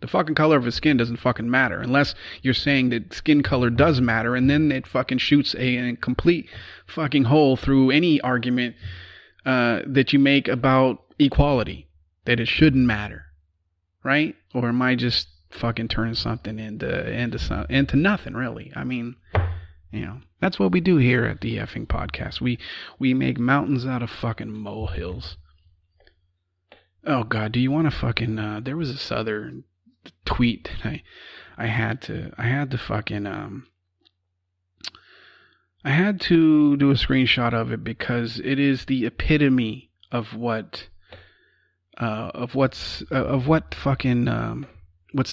Speaker 1: The fucking color of his skin doesn't fucking matter, unless you're saying that skin color does matter, and then it fucking shoots a complete fucking hole through any argument that you make about equality, that it shouldn't matter, right? Or am I just fucking turning something into nothing, really? I mean, you know, that's what we do here at the effing podcast. We make mountains out of fucking molehills. Oh God, do you want to fucking? There was this other tweet that I had to fucking I had to do a screenshot of it because it is the epitome of what's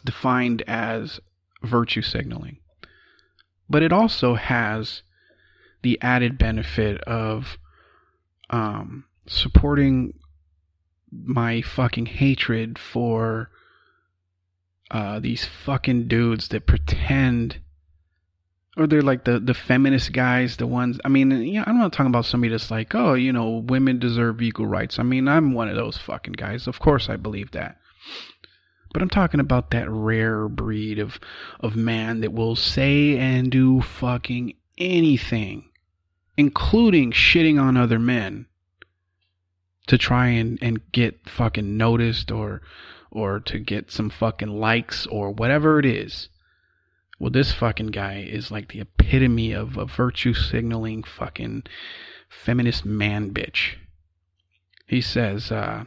Speaker 1: defined as virtue signaling. But it also has the added benefit of supporting my fucking hatred for these fucking dudes that pretend, or they're like the feminist guys, the ones, I mean, you know, I'm not talking about somebody that's like, oh, you know, women deserve equal rights. I mean, I'm one of those fucking guys. Of course I believe that. But I'm talking about that rare breed of man that will say and do fucking anything, including shitting on other men, to try and get fucking noticed or to get some fucking likes or whatever it is. Well, this fucking guy is like the epitome of a virtue signaling fucking feminist man bitch. He says, I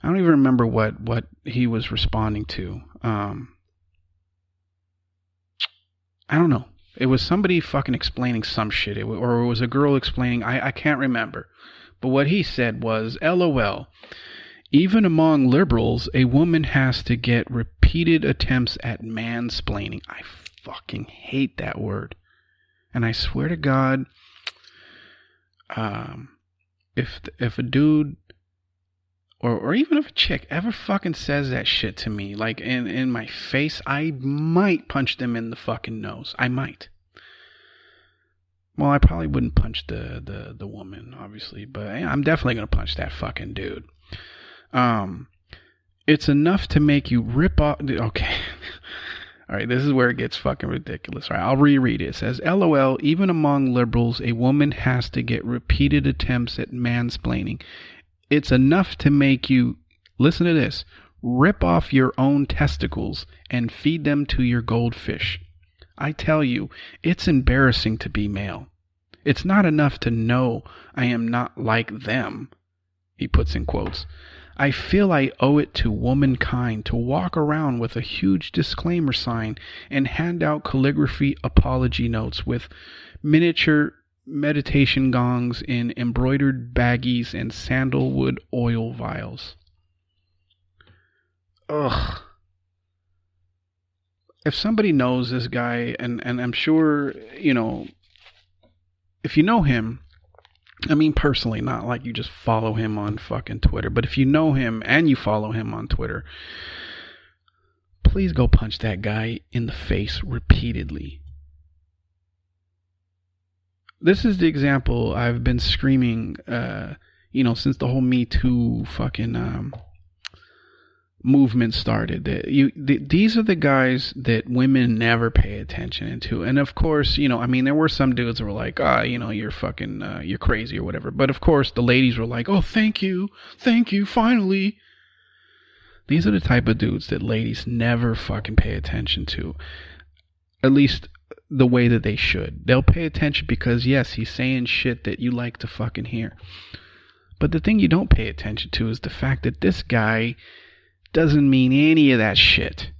Speaker 1: don't even remember what he was responding to. I don't know. It was somebody fucking explaining some shit. Or it was a girl explaining. I can't remember. But what he said was, LOL. Even among liberals, a woman has to get repeated attempts at mansplaining. I fucking hate that word. And I swear to God, if a dude or even if a chick ever fucking says that shit to me, like in my face, I might punch them in the fucking nose. I might. Well, I probably wouldn't punch the woman, obviously, but I'm definitely gonna punch that fucking dude. It's enough to make you rip off. Okay. All right. This is where it gets fucking ridiculous. All right. I'll reread it. It says, LOL, even among liberals, a woman has to get repeated attempts at mansplaining. It's enough to make you, listen to this, rip off your own testicles and feed them to your goldfish. I tell you, it's embarrassing to be male. It's not enough to know I am not like them. He puts in quotes. I feel I owe it to womankind to walk around with a huge disclaimer sign and hand out calligraphy apology notes with miniature meditation gongs in embroidered baggies and sandalwood oil vials. Ugh. If somebody knows this guy, and I'm sure, you know, if you know him, I mean personally, not like you just follow him on fucking Twitter, but if you know him and you follow him on Twitter, please go punch that guy in the face repeatedly. This is the example I've been screaming, since the whole Me Too fucking movement started. These are the guys that women never pay attention to. And of course, there were some dudes that were like, you're fucking, you're crazy or whatever. But of course, the ladies were like, oh, thank you, finally. These are the type of dudes that ladies never fucking pay attention to. At least the way that they should. They'll pay attention because, yes, he's saying shit that you like to fucking hear. But the thing you don't pay attention to is the fact that this guy doesn't mean any of that shit.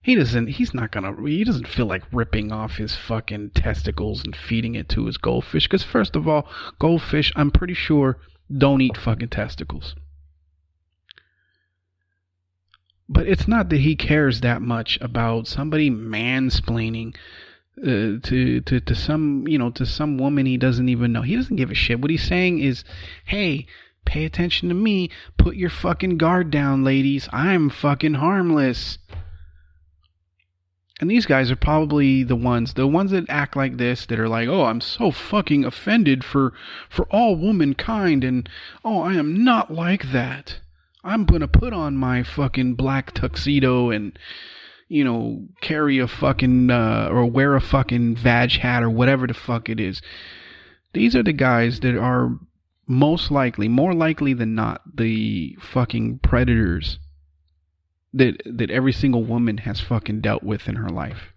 Speaker 1: He doesn't feel like ripping off his fucking testicles and feeding it to his goldfish. Because first of all, goldfish, I'm pretty sure, don't eat fucking testicles. But it's not that he cares that much about somebody mansplaining to some, to some woman he doesn't even know. He doesn't give a shit. What he's saying is, hey, pay attention to me. Put your fucking guard down, ladies. I'm fucking harmless. And these guys are probably the ones that act like this, that are like, oh, I'm so fucking offended for all womankind, and oh, I am not like that. I'm gonna put on my fucking black tuxedo and, carry a fucking, or wear a fucking vag hat or whatever the fuck it is. These are the guys that are more likely than not, the fucking predators that every single woman has fucking dealt with in her life.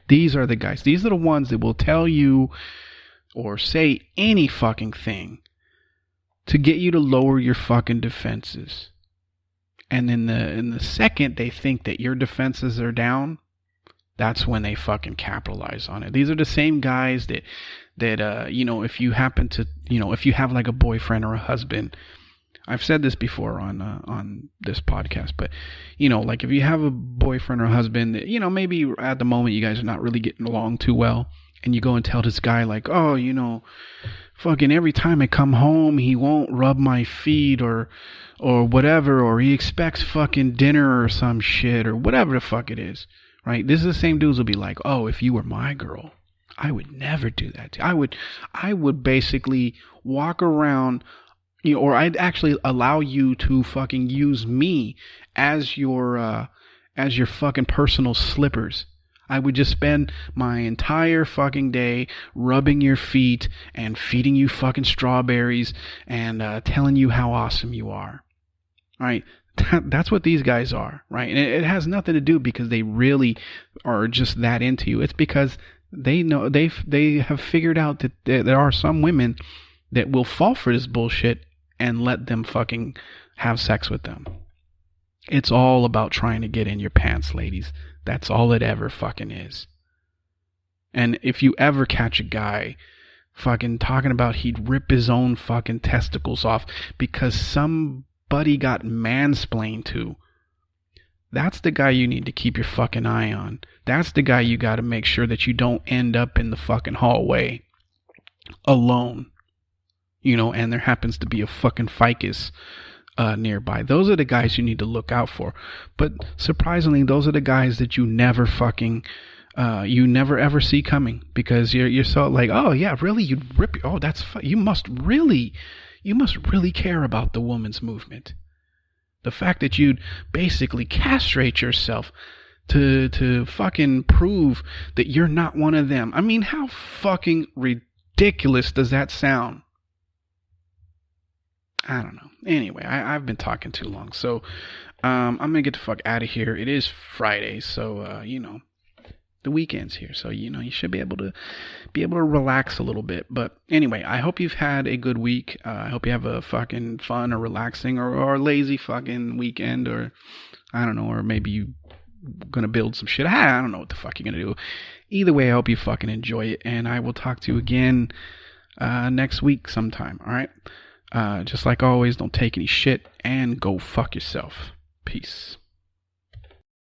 Speaker 1: These are the guys. These are the ones that will tell you or say any fucking thing to get you to lower your fucking defenses. And in the second they think that your defenses are down, that's when they fucking capitalize on it. These are the same guys that if you happen to, if you have like a boyfriend or a husband, I've said this before on this podcast, but like if you have a boyfriend or a husband that, maybe at the moment you guys are not really getting along too well, and you go and tell this guy like, oh, fucking every time I come home he won't rub my feet or whatever, or he expects fucking dinner or some shit or whatever the fuck it is, right? This is the same dudes will be like, oh, if you were my girl, I would never do that. I would basically walk around, or I'd actually allow you to fucking use me as your fucking personal slippers. I would just spend my entire fucking day rubbing your feet and feeding you fucking strawberries and telling you how awesome you are. All right, that's what these guys are, right? And it has nothing to do because they really are just that into you. It's because they know they have figured out that there are some women that will fall for this bullshit and let them fucking have sex with them. It's all about trying to get in your pants, ladies. That's all it ever fucking is. And if you ever catch a guy fucking talking about he'd rip his own fucking testicles off because somebody got mansplained to, that's the guy you need to keep your fucking eye on. That's the guy you got to make sure that you don't end up in the fucking hallway alone. And there happens to be a fucking ficus nearby. Those are the guys you need to look out for. But surprisingly, those are the guys that you never fucking, you never ever see coming, because you're so like, oh yeah, really, you'd rip. Oh, you must really care about the woman's movement. The fact that you'd basically castrate yourself to fucking prove that you're not one of them. I mean, how fucking ridiculous does that sound? I don't know. Anyway, I've been talking too long, so I'm gonna get the fuck out of here. It is Friday, so the weekend's here, so you should be able to relax a little bit. But anyway, I hope you've had a good week. I hope you have a fucking fun or relaxing or lazy fucking weekend, or I don't know, or maybe you gonna build some shit. I don't know what the fuck you're gonna do. Either way, I hope you fucking enjoy it, and I will talk to you again next week sometime. All right. Just like always, don't take any shit and go fuck yourself. Peace.